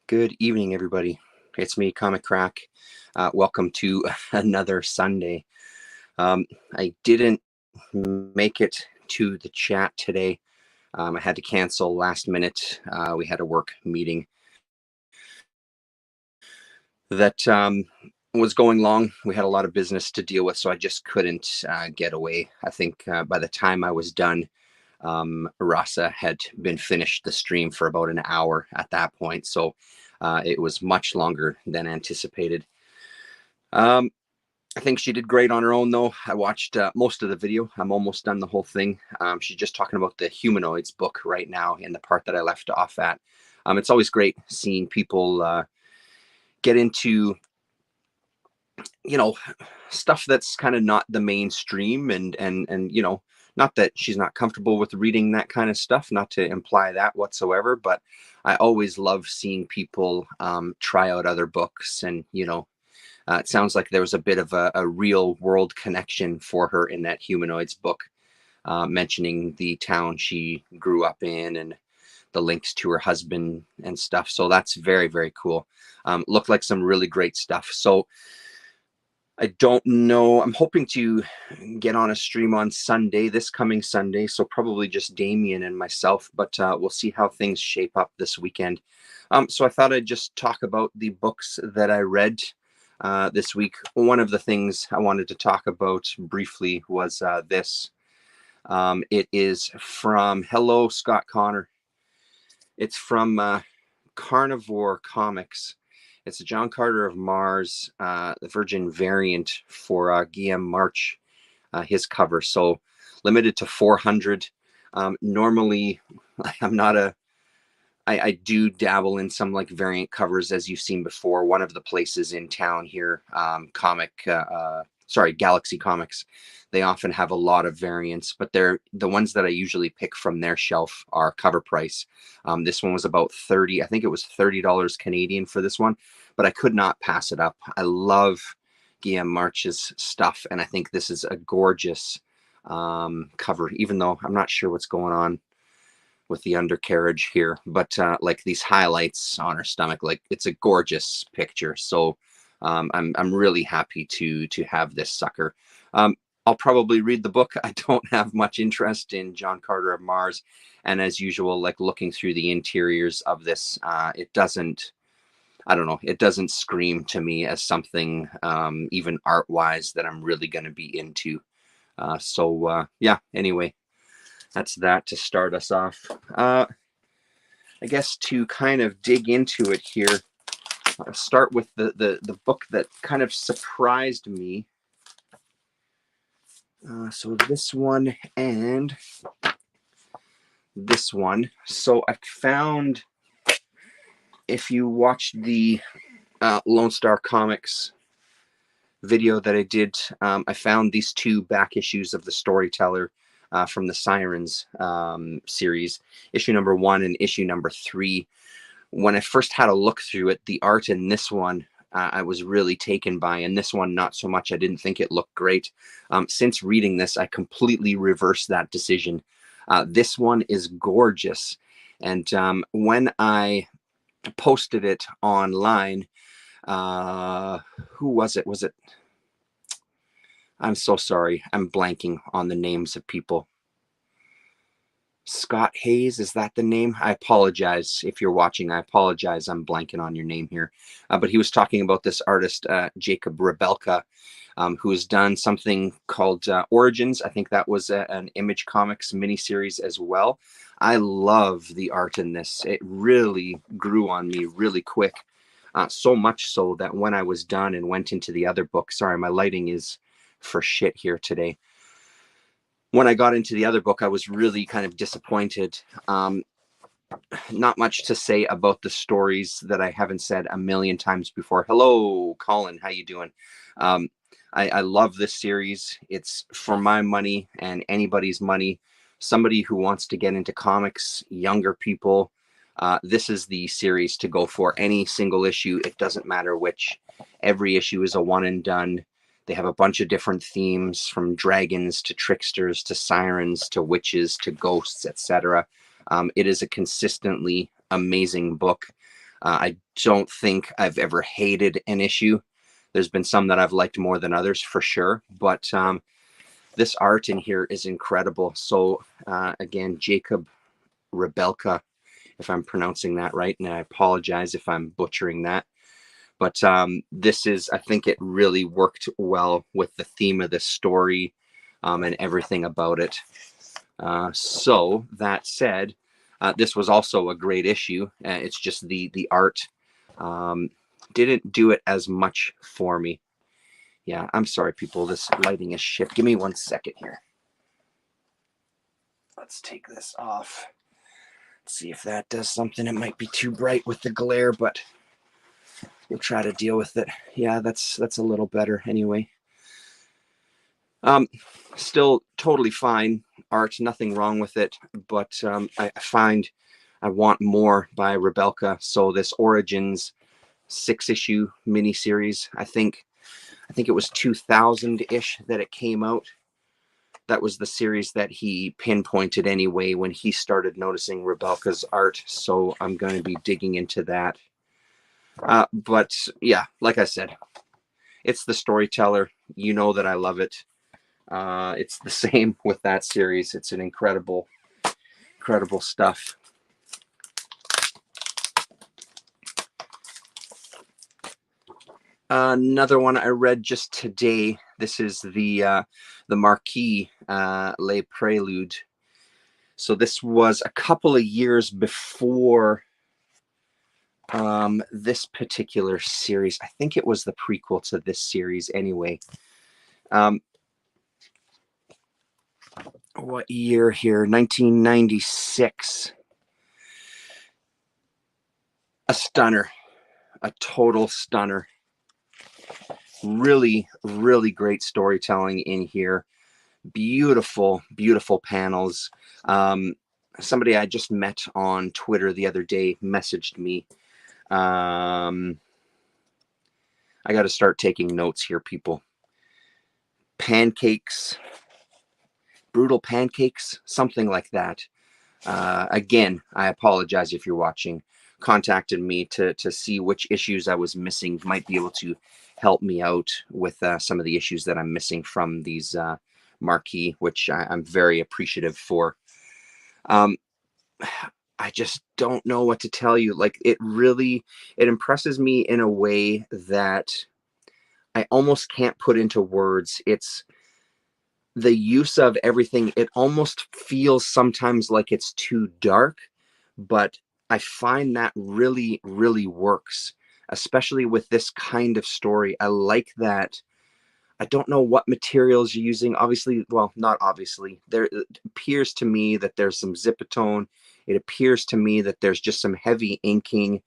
Good evening, everybody. It's me, Comic Crack. Welcome to another Sunday. I didn't make it to the chat today. I had to cancel last minute. We had a work meeting that was going long. We had a lot of business to deal with, so I just couldn't get away. I think by the time I was done, Rasa had been finished the stream for about an hour at that point. So it was much longer than anticipated. I think she did great on her own, though. I watched most of the video. I'm almost done the whole thing. She's just talking about the humanoids book right now in the part that I left off at. It's always great seeing people get into, stuff that's kind of not the mainstream, and not that she's not comfortable with reading that kind of stuff, not to imply that whatsoever, but I always love seeing people try out other books. And it sounds like there was a bit of a real world connection for her in that humanoids book, mentioning the town she grew up in and the links to her husband and stuff. So that's very, very cool. Looked like some really great stuff. So I don't know. I'm hoping to get on a stream on Sunday, this coming Sunday. So probably just Damien and myself, but we'll see how things shape up this weekend. So I thought I'd just talk about the books that I read this week. One of the things I wanted to talk about briefly was this. It is from, hello, Scott Connor. It's from Carnivore Comics. It's a John Carter of Mars, the Virgin variant for Guillaume March, his cover. So limited to 400. Normally, I'm not I do dabble in some like variant covers, as you've seen before. One of the places in town here, Galaxy Comics, they often have a lot of variants, but they're the ones that I usually pick from their shelf are cover price. This one was about 30. I think it was $30 Canadian for this one, but I could not pass it up. I love Guillaume March's stuff, and I think this is a gorgeous cover, even though I'm not sure what's going on with the undercarriage here, but like these highlights on her stomach, like it's a gorgeous picture. So I'm really happy to have this sucker. I'll probably read the book. I don't have much interest in John Carter of Mars, and as usual, like looking through the interiors of this, it doesn't, I don't know, it doesn't scream to me as something even art wise that I'm really going to be into. Yeah, anyway, that's that to start us off. I guess to kind of dig into it here, I'll start with the book that kind of surprised me. So this one and this one. So I found, if you watched the Lone Star Comics video that I did, I found these two back issues of the Storyteller from the Sirens series, issue number 1 and issue number 3. When I first had a look through it, the art in this one I was really taken by, and this one not so much. I didn't think it looked great. Since reading this, I completely reversed that decision. This one is gorgeous, and when I posted it online, who was it? Was it? I'm so sorry. I'm blanking on the names of people. Scott Hayes, is that the name? I apologize if you're watching. I apologize. I'm blanking on your name here. But he was talking about this artist, Jacob Rebelka, who has done something called Origins. I think that was an Image Comics miniseries as well. I love the art in this. It really grew on me really quick. So much so that when I was done and went into the other book, sorry, my lighting is for shit here today. When I got into the other book, I was really kind of disappointed. Not much to say about the stories that I haven't said a million times before. Hello, Colin. How you doing? I love this series. It's for my money and anybody's money. Somebody who wants to get into comics, younger people, this is the series to go for. Any single issue, it doesn't matter which. Every issue is a one and done. They have a bunch of different themes, from dragons to tricksters to sirens to witches to ghosts, etc. It is a consistently amazing book. I don't think I've ever hated an issue. There's been some that I've liked more than others for sure, but this art in here is incredible. So again, Jacob Rebelka, if I'm pronouncing that right, and I apologize if I'm butchering that. But this is, I think it really worked well with the theme of this story and everything about it. So that said, this was also a great issue. It's just the art didn't do it as much for me. Yeah, I'm sorry, people. This lighting is shit. Give me 1 second here. Let's take this off. Let's see if that does something. It might be too bright with the glare, but we'll try to deal with it. Yeah, that's a little better anyway. Still totally fine art, nothing wrong with it, but I find I want more by Rebelka. So this Origins 6-issue miniseries, I think it was 2000-ish that it came out. That was the series that he pinpointed anyway when he started noticing Rebelka's art. So I'm going to be digging into that. But yeah, like I said, it's the Storyteller. You know that I love it. It's the same with that series. It's an incredible stuff. Another one I read just today. This is the Marquis Les Prelude. So this was a couple of years before this particular series. I think it was the prequel to this series anyway. What year here? 1996. A stunner. A total stunner. Really, really great storytelling in here. Beautiful, beautiful panels. Somebody I just met on Twitter the other day messaged me. I got to start taking notes here, people. Pancakes, brutal pancakes, something like that. Again, I apologize if you're watching. Contacted me to see which issues I was missing, might be able to help me out with some of the issues that I'm missing from these Marquis, which I'm very appreciative for. I just don't know what to tell you. Like, it impresses me in a way that I almost can't put into words. It's the use of everything. It almost feels sometimes like it's too dark, but I find that really, really works, especially with this kind of story. I like that. I don't know what materials you're using. Obviously, well, not obviously. It appears to me that there's some zipatone. It appears to me that there's just some heavy inking.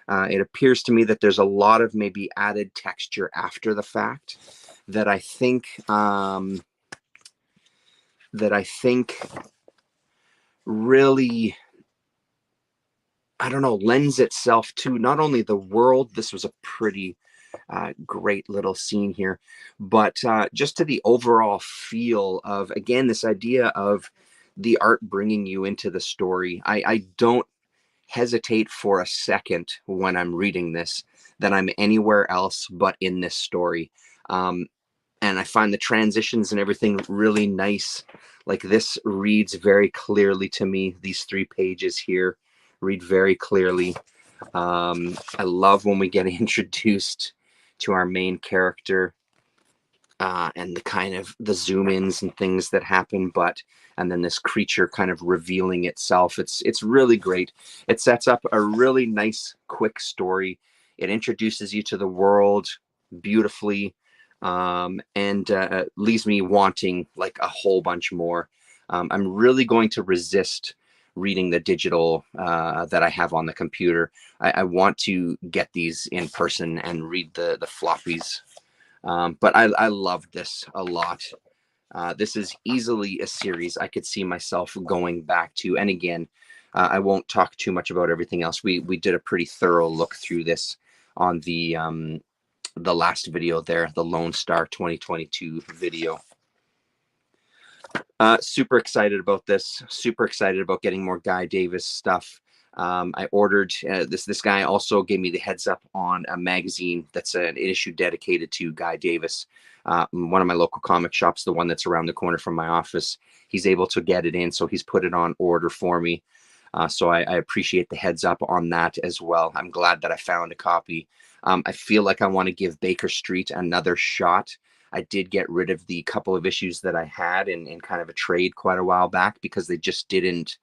It appears to me that there's a lot of maybe added texture after the fact that I think really, I don't know, lends itself to not only the world. This was a pretty great little scene here, but just to the overall feel of, again, this idea of the art bringing you into the story. I don't hesitate for a second when I'm reading this that I'm anywhere else but in this story. And I find the transitions and everything really nice. Like, this reads very clearly to me. These 3 pages here read very clearly. I love when we get introduced to our main character and the kind of the zoom ins and things that happen, and then this creature kind of revealing itself. It's really great. It sets up a really nice, quick story. It introduces you to the world beautifully, and leaves me wanting like a whole bunch more. I'm really going to resist reading the digital that I have on the computer. I want to get these in person and read the floppies. But I loved this a lot. This is easily a series I could see myself going back to. And again, I won't talk too much about everything else. We did a pretty thorough look through this on the last video there, the Lone Star 2022 video. Super excited about this. Super excited about getting more Guy Davis stuff. I ordered this guy also gave me the heads up on a magazine that's an issue dedicated to Guy Davis, one of my local comic shops, the one that's around the corner from my office. He's able to get it in, so he's put it on order for me. So I appreciate the heads up on that as well. I'm glad that I found a copy. I feel like I want to give Baker Street another shot. I did get rid of the couple of issues that I had in kind of a trade quite a while back because they just didn't,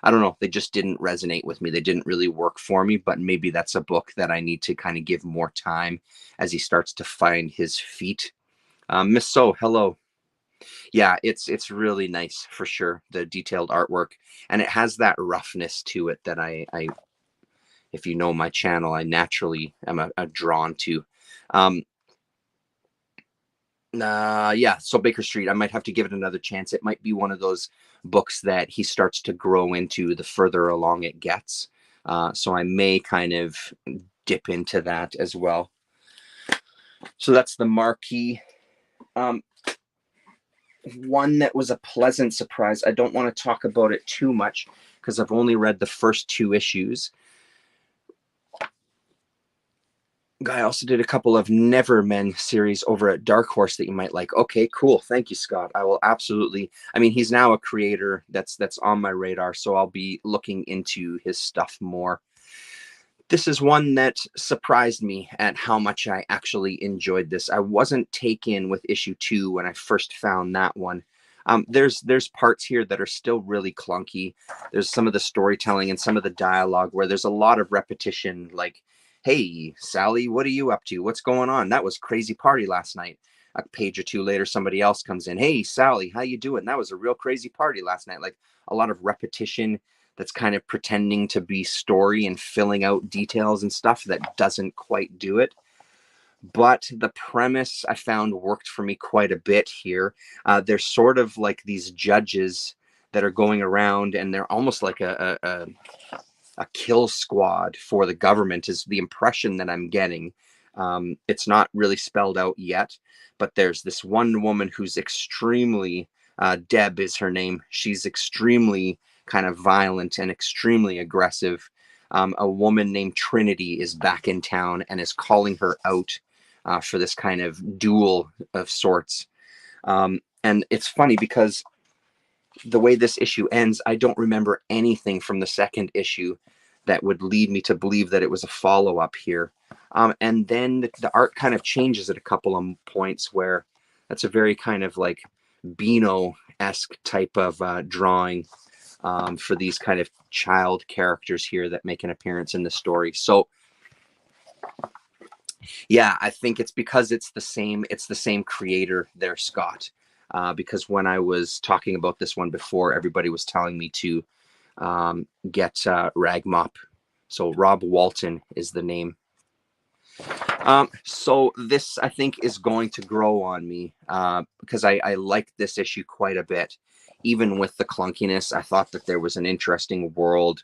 I don't know, they just didn't resonate with me. They didn't really work for me, but maybe that's a book that I need to kind of give more time as he starts to find his feet. Miss So, hello. Yeah, it's really nice for sure. The detailed artwork, and it has that roughness to it that I if you know my channel, I naturally am a drawn to. Um, yeah, so Baker Street, I might have to give it another chance. It might be one of those books that he starts to grow into the further along it gets. So I may kind of dip into that as well. So that's the Marquis. Um, one that was a pleasant surprise. I don't want to talk about it too much because I've only read the first 2 issues. Guy also did a couple of Nevermen series over at Dark Horse that you might like. Okay, cool. Thank you, Scott. I will absolutely. I mean, he's now a creator that's on my radar, so I'll be looking into his stuff more. This is one that surprised me at how much I actually enjoyed this. I wasn't taken with issue 2 when I first found that one. There's parts here that are still really clunky. There's some of the storytelling and some of the dialogue where there's a lot of repetition, like, "Hey, Sally, what are you up to? What's going on? That was crazy party last night." A page or 2 later, somebody else comes in. "Hey, Sally, how you doing? That was a real crazy party last night." Like a lot of repetition that's kind of pretending to be story and filling out details and stuff that doesn't quite do it. But the premise I found worked for me quite a bit here. They're sort of like these judges that are going around, and they're almost like a kill squad for the government, is the impression that I'm getting. It's not really spelled out yet, but there's this one woman who's extremely, Deb is her name. She's extremely kind of violent and extremely aggressive. A woman named Trinity is back in town and is calling her out for this kind of duel of sorts. And it's funny because the way this issue ends, I don't remember anything from the second issue that would lead me to believe that it was a follow-up here. And then the art kind of changes at a couple of points where that's a very kind of like Beano-esque type of drawing for these kind of child characters here that make an appearance in the story. So yeah, I think it's because it's the same creator there, Scott. Because when I was talking about this one before, everybody was telling me to get Ragmop. So Rob Walton is the name. So this, I think, is going to grow on me because I like this issue quite a bit. Even with the clunkiness, I thought that there was an interesting world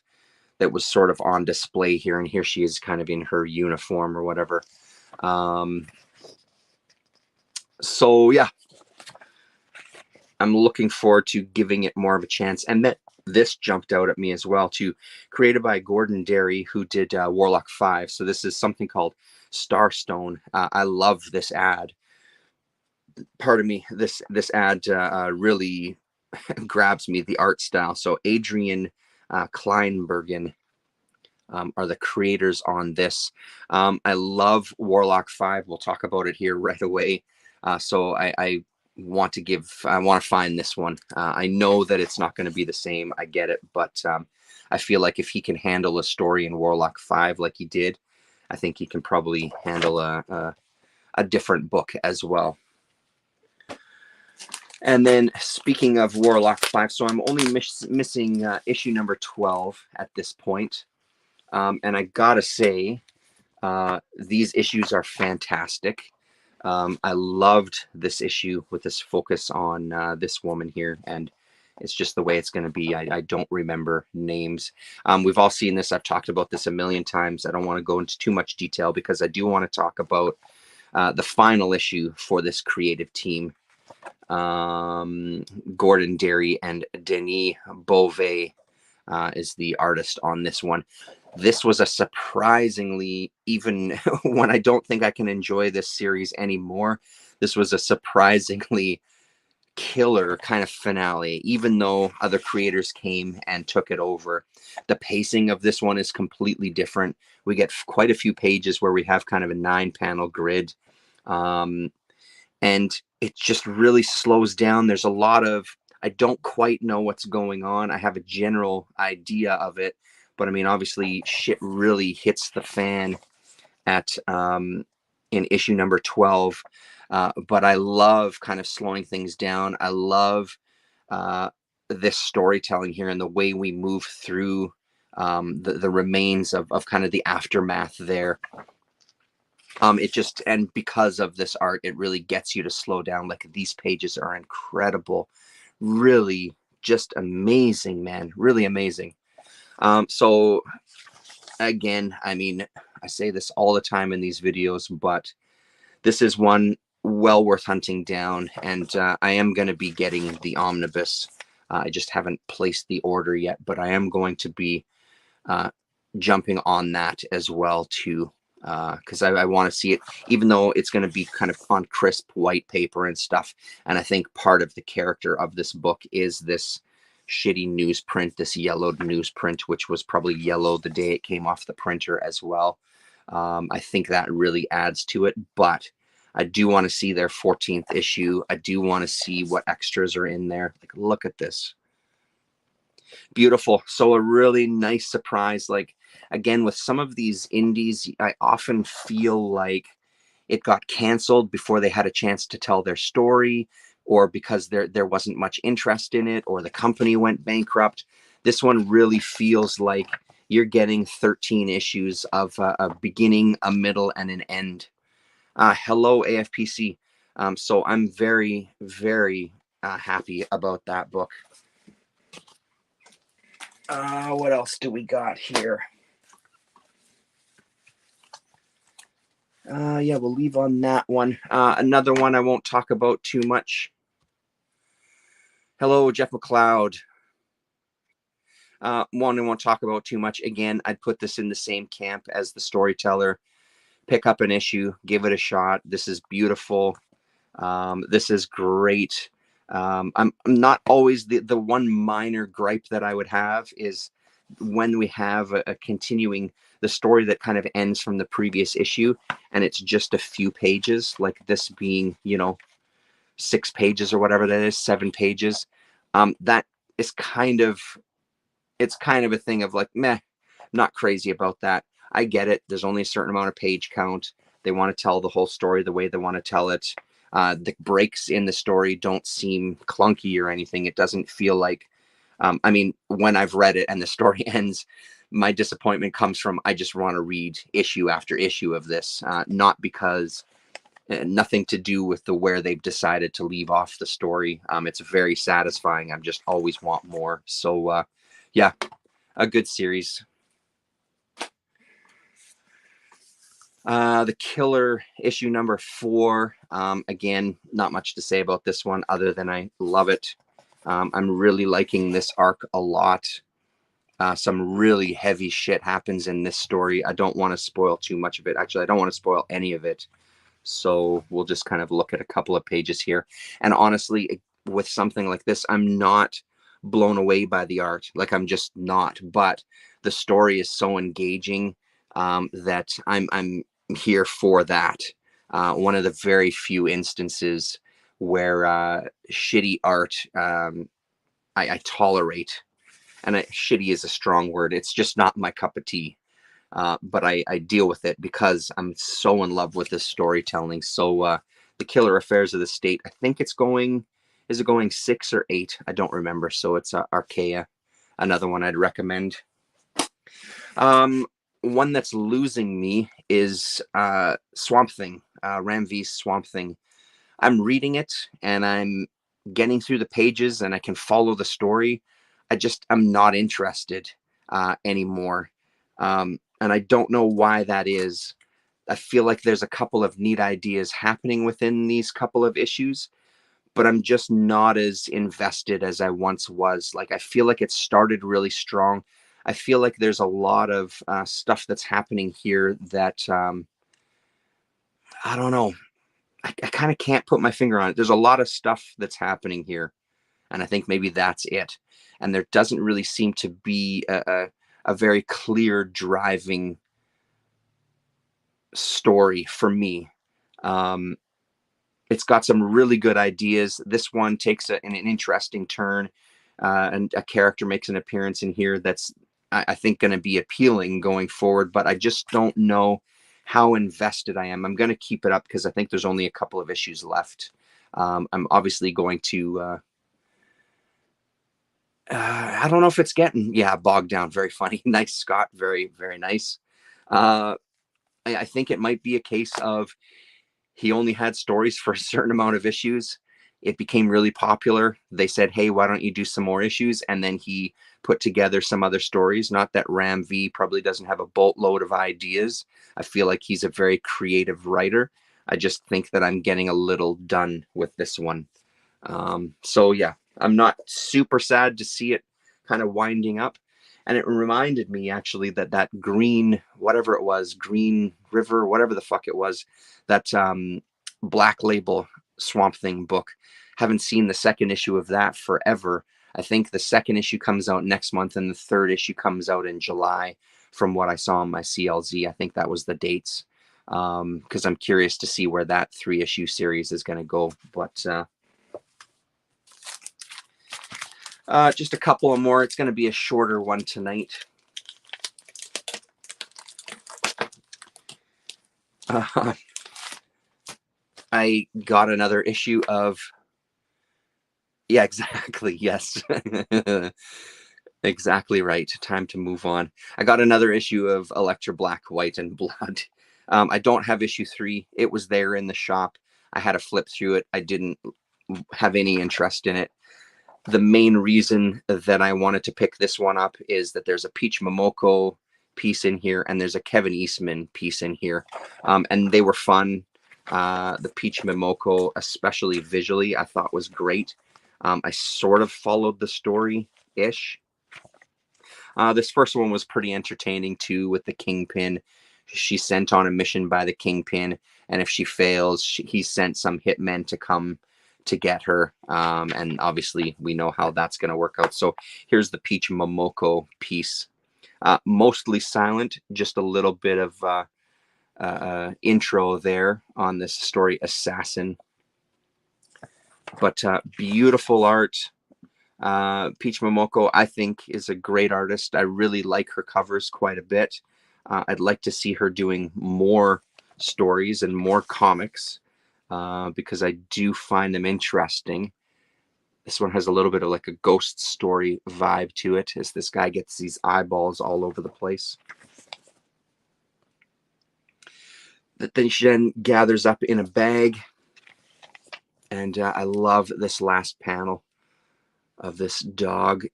that was sort of on display here. And here she is kind of in her uniform or whatever. So yeah, I'm looking forward to giving it more of a chance. And that this jumped out at me as well too, created by Gordon Derry, who did Warlock 5. So this is something called Starstone. I love this ad. Pardon me, this ad really grabs me, the art style. So Adrian Kleinbergen are the creators on this. I love Warlock 5. We'll talk about it here right away. So I want to find this one. I know that it's not going to be the same. I get it, but I feel like if he can handle a story in Warlock 5 like he did, I think he can probably handle a different book as well. And then speaking of Warlock 5, so I'm only missing issue number 12 at this point. And I gotta say, these issues are fantastic. I loved this issue with this focus on this woman here, and it's just the way it's going to be. I don't remember names. We've all seen this. I've talked about this a million times. I don't want to go into too much detail because I do want to talk about the final issue for this creative team. Gordon Derry and Denis Beauvais. is the artist on this one. This was a surprisingly, even when I don't think I can enjoy this series anymore, this was a surprisingly killer kind of finale, even though other creators came and took it over. The pacing of this one is completely different. We get quite a few pages where we have kind of a 9-panel grid. And it just really slows down. There's a lot of, I don't quite know what's going on. I have a general idea of it, but I mean, obviously shit really hits the fan at in issue number 12. But I love kind of slowing things down. I love this storytelling here and the way we move through the remains of kind of the aftermath there. It just, and because of this art, it really gets you to slow down. Like, these pages are incredible, really just amazing, man, really amazing. So again, I mean, I say this all the time in these videos, but this is one well worth hunting down, and I am going to be getting the omnibus. I just haven't placed the order yet, but I am going to be jumping on that as well too, because I want to see it, even though it's going to be kind of on crisp white paper and stuff. And I think part of the character of this book is this shitty newsprint, this yellowed newsprint, which was probably yellow the day it came off the printer as well. I think that really adds to it, but I do want to see their 14th issue. I do want to see what extras are in there. Like, look at this. Beautiful. So a really nice surprise. Like, again, with some of these indies, I often feel like it got canceled before they had a chance to tell their story, or because there wasn't much interest in it, or the company went bankrupt. This one really feels like you're getting 13 issues of a beginning, a middle, and an end. Hello, AFPC. So I'm very, very happy about that book. What else do we got here? Yeah, we'll leave on that one. Another one I won't talk about too much. Hello, Jeff McLeod. One I won't talk about too much. Again, I'd put this in the same camp as the Storyteller. Pick up an issue, give it a shot. This is beautiful. This is great. I'm not always the one minor gripe that I would have is when we have a continuing the story that kind of ends from the previous issue, and it's just a few pages, like this being, 6 pages or whatever that is, 7 pages. That is it's kind of a thing of like, meh, not crazy about that. I get it. There's only a certain amount of page count. They want to tell the whole story the way they want to tell it. The breaks in the story don't seem clunky or anything. It doesn't feel like, I mean, when I've read it and the story ends, my disappointment comes from, I just want to read issue after issue of this, not because, nothing to do with where they've decided to leave off the story. It's very satisfying. I just always want more. So, yeah, a good series. The Killer, issue number 4. Again, not much to say about this one other than I love it. I'm really liking this arc a lot. Some really heavy shit happens in this story. I don't want to spoil too much of it. Actually, I don't want to spoil any of it. So we'll just kind of look at a couple of pages here. And honestly, with something like this, I'm not blown away by the art. Like, I'm just not. But the story is so engaging that I'm here for that. One of the very few instances where shitty art I tolerate. And shitty is a strong word. It's just not my cup of tea. But I deal with it because I'm so in love with this storytelling. So The Killer Affairs of the State, I think it's going, is it going 6 or 8? I don't remember. So it's Archaea, another one I'd recommend. One that's losing me is Swamp Thing, Ram V's Swamp Thing. I'm reading it and I'm getting through the pages and I can follow the story. I'm not interested anymore. And I don't know why that is. I feel like there's a couple of neat ideas happening within these couple of issues, but I'm just not as invested as I once was. Like, I feel like it started really strong. I feel like there's a lot of stuff that's happening here that I don't know. I kind of can't put my finger on it. There's a lot of stuff that's happening here, and I think maybe that's it. And there doesn't really seem to be a very clear driving story for me. Um, it's got some really good ideas. This one takes an interesting turn, and a character makes an appearance in here that's, I think, going to be appealing going forward. But I just don't know how invested I am. I'm going to keep it up because I think there's only a couple of issues left. I'm obviously going to. I don't know if it's getting bogged down. Very funny, nice Scott. Very very nice. I think it might be a case of he only had stories for a certain amount of issues. It became really popular. They said, hey, why don't you do some more issues? And then he put together some other stories. Not that Ram V probably doesn't have a boatload of ideas. I feel like he's a very creative writer. I just think that I'm getting a little done with this one. So yeah, I'm not super sad to see it kind of winding up. And it reminded me actually that green, whatever it was, Green River, whatever the fuck it was, that Black Label Swamp Thing book. Haven't seen the second issue of that forever. I think the second issue comes out next month and the third issue comes out in July from what I saw on my CLZ. I think that was the dates. Because I'm curious to see where that 3-issue series is going to go. But just a couple of more. It's going to be a shorter one tonight. I got another issue of... Yeah, exactly. Yes. Exactly right. Time to move on. I got another issue of Elektra Black, White, and Blood. I don't have issue 3. It was there in the shop. I had to flip through it. I didn't have any interest in it. The main reason that I wanted to pick this one up is that there's a Peach Momoko piece in here and there's a Kevin Eastman piece in here. And they were fun. The Peach Momoko, especially visually, I thought was great. I sort of followed the story-ish. This first one was pretty entertaining too, with the Kingpin. She's sent on a mission by the Kingpin, and if she fails, he sent some hitmen to come to get her. And obviously, we know how that's going to work out. So here's the Peach Momoko piece. Mostly silent, just a little bit of intro there on this story, Assassin. But beautiful art. Peach Momoko, I think, is a great artist. I really like her covers quite a bit. I'd like to see her doing more stories and more comics because I do find them interesting. This one has a little bit of like a ghost story vibe to it, as this guy gets these eyeballs all over the place. That then she then gathers up in a bag. And I love this last panel of this dog.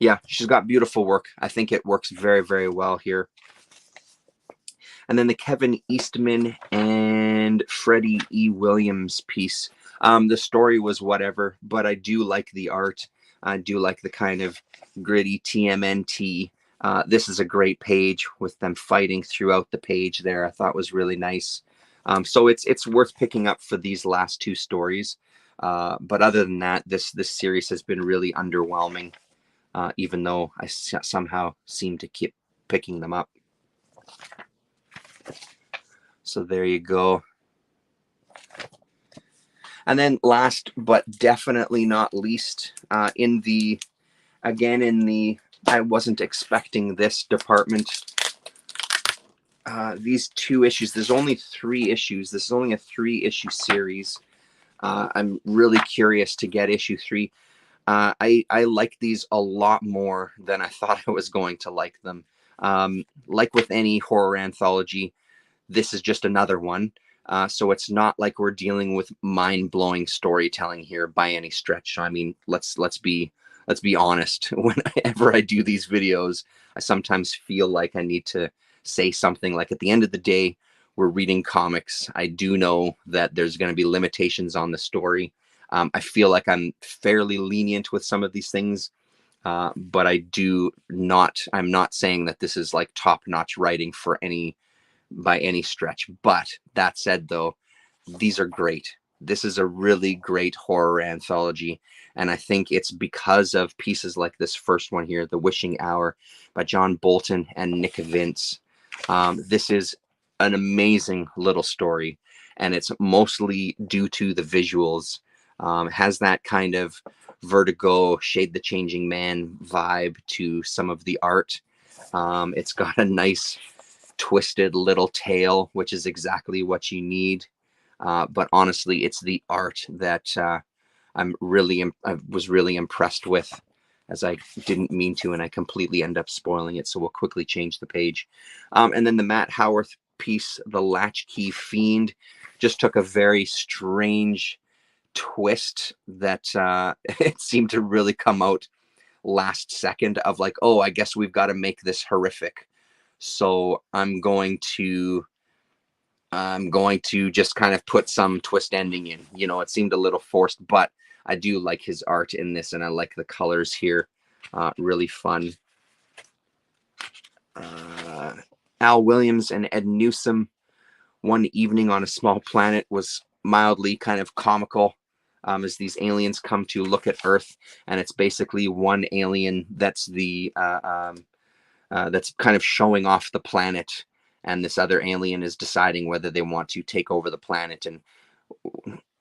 Yeah, she's got beautiful work. I think it works very, very well here. And then the Kevin Eastman and Freddie E. Williams piece. The story was whatever, but I do like the art. I do like the kind of gritty TMNT. This is a great page with them fighting throughout the page there. I thought was really nice. So it's worth picking up for these last 2 stories. But other than that, this series has been really underwhelming, even though I somehow seem to keep picking them up. So there you go. And then last but definitely not least, I wasn't expecting this department. These 2 issues, there's only 3 issues. This is only a 3-issue series. I'm really curious to get issue 3. I like these a lot more than I thought I was going to like them. Like with any horror anthology, this is just another one. So it's not like we're dealing with mind-blowing storytelling here by any stretch. I mean, let's be honest. Whenever I do these videos, I sometimes feel like I need to say something like, at the end of the day, we're reading comics. I do know that there's going to be limitations on the story. I feel like I'm fairly lenient with some of these things, but I'm not saying that this is like top-notch writing by any stretch. But that said, though, these are great. This is a really great horror anthology. And I think it's because of pieces like this first one here, The Wishing Hour by John Bolton and Nick Vince. This is an amazing little story, and it's mostly due to the visuals. Has that kind of Vertigo, Shade the Changing Man vibe to some of the art. It's got a nice twisted little tail, which is exactly what you need. But honestly, it's the art that I was really impressed with, as I didn't mean to, and I completely end up spoiling it. So we'll quickly change the page. And then the Matt Howarth piece, The Latchkey Fiend, just took a very strange twist that it seemed to really come out last second of like, oh, I guess we've got to make this horrific. So I'm going to just kind of put some twist ending in. You know, it seemed a little forced, but I do like his art in this, and I like the colors here. Really fun. Al Williams and Ed Newsom, One Evening on a Small Planet, was mildly kind of comical, as these aliens come to look at Earth, and it's basically one alien that's that's kind of showing off the planet, and this other alien is deciding whether they want to take over the planet. And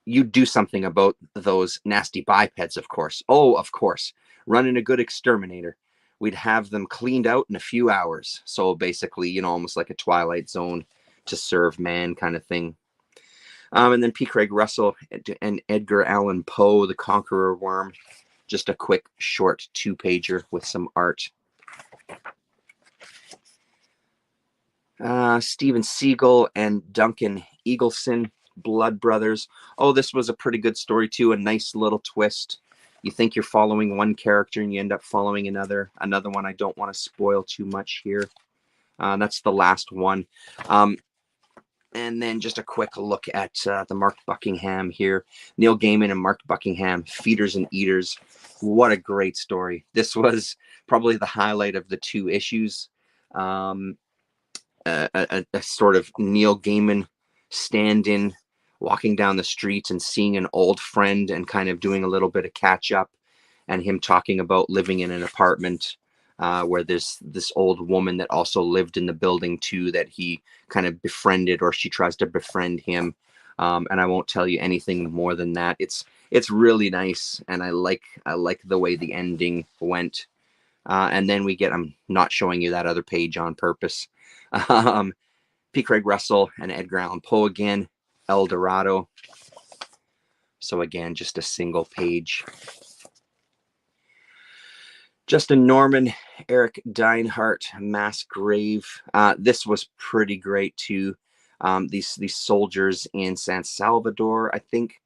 you do something about those nasty bipeds, of course. Oh, of course. Running a good exterminator. We'd have them cleaned out in a few hours. So basically, you know, almost like a Twilight Zone to serve man kind of thing. And then P. Craig Russell and Edgar Allan Poe, The Conqueror Worm. Just a quick, short 2-pager with some art. Steven Seagal and Duncan Eagleson, Blood Brothers. Oh, this was a pretty good story too. A nice little twist. You think you're following one character and you end up following another one. I don't want to spoil too much here. That's the last one. And then just a quick look at the Mark Buckingham here. Neil Gaiman and Mark Buckingham, Feeders and Eaters. What a great story. This was probably the highlight of the 2 issues. A sort of Neil Gaiman stand-in, walking down the street and seeing an old friend and kind of doing a little bit of catch-up, and him talking about living in an apartment where there's this old woman that also lived in the building too, that he kind of befriended, or she tries to befriend him. And I won't tell you anything more than that. It's really nice, and I like the way the ending went. And then we get, I'm not showing you that other page on purpose. P. Craig Russell and Edgar Allan Poe again, El Dorado. So again, just a single page. Justin Norman, Eric Deinhardt, Mass Grave. This was pretty great too. These soldiers in San Salvador, I think,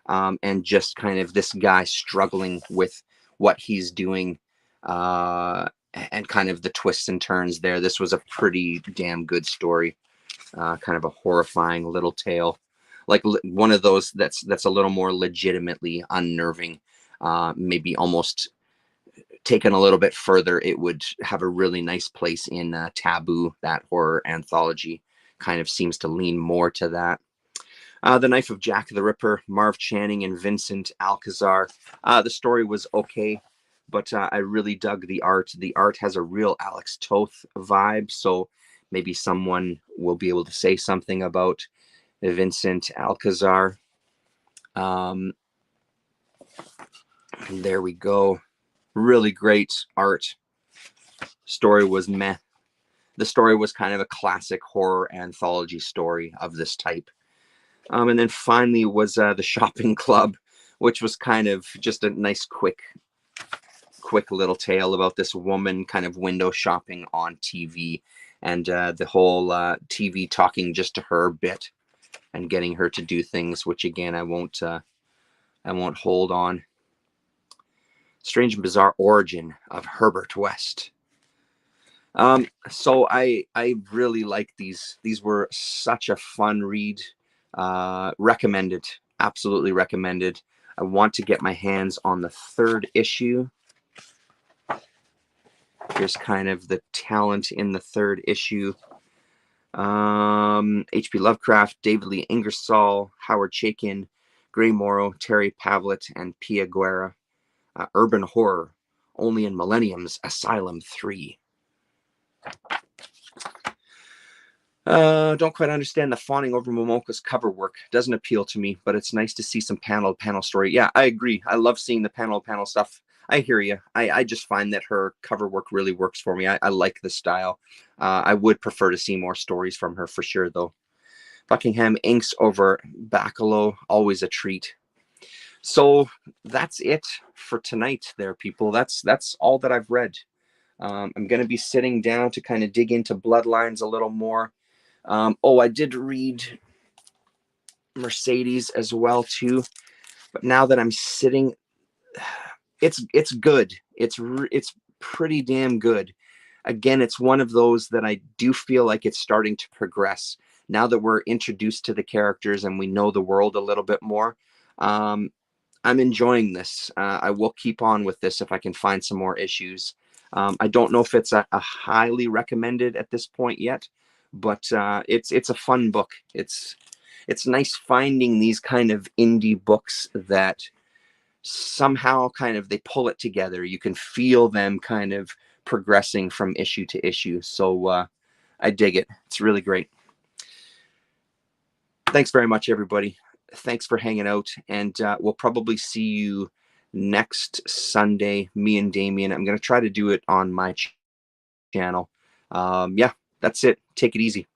and just kind of this guy struggling with what he's doing, and kind of the twists and turns there. This was a pretty damn good story. Kind of a horrifying little tale, like one of those that's a little more legitimately unnerving. Maybe almost taken a little bit further, it would have a really nice place in Taboo. That horror anthology kind of seems to lean more to that. The Knife of Jack the Ripper, Marv Channing and Vincent Alcazar. The story was okay, but I really dug the art. The art has a real Alex Toth vibe, so maybe someone will be able to say something about Vincent Alcazar. There we go. Really great art. Story was meh. The story was kind of a classic horror anthology story of this type. And then finally was The Shopping Club, which was kind of just a nice quick little tale about this woman kind of window shopping on TV, and the whole TV talking just to her bit and getting her to do things, which again I won't hold on. Strange and Bizarre Origin of Herbert West. So I really like these. These were such a fun read. Recommended, absolutely recommended. I want to get my hands on the third issue. Here's kind of the talent in the third issue. H.P. Lovecraft, David Lee Ingersoll, Howard Chaykin, Gray Morrow, Terry Pavlitt, and Pia Guerra. Urban horror, only in Millennium's Asylum 3. Don't quite understand the fawning over Momoko's cover work. Doesn't appeal to me, but it's nice to see some panel story. Yeah, I agree. I love seeing the panel stuff. I hear you. I just find that her cover work really works for me. I like the style. I would prefer to see more stories from her for sure, though. Buckingham inks over Bacalo, always a treat. So that's it for tonight there, people. That's all that I've read. I'm going to be sitting down to kind of dig into Bloodlines a little more. I did read Mercedes as well too, but now that I'm sitting, it's good. It's pretty damn good. Again, it's one of those that I do feel like it's starting to progress now that we're introduced to the characters and we know the world a little bit more. I'm enjoying this. I will keep on with this if I can find some more issues. I don't know if it's a highly recommended at this point yet, but it's a fun book. It's nice finding these kind of indie books that somehow kind of they pull it together. You can feel them kind of progressing from issue to issue. So I dig it. It's really great. Thanks very much, everybody. Thanks for hanging out, and we'll probably see you next Sunday, me and Damien. I'm going to try to do it on my channel. Yeah, that's it. Take it easy.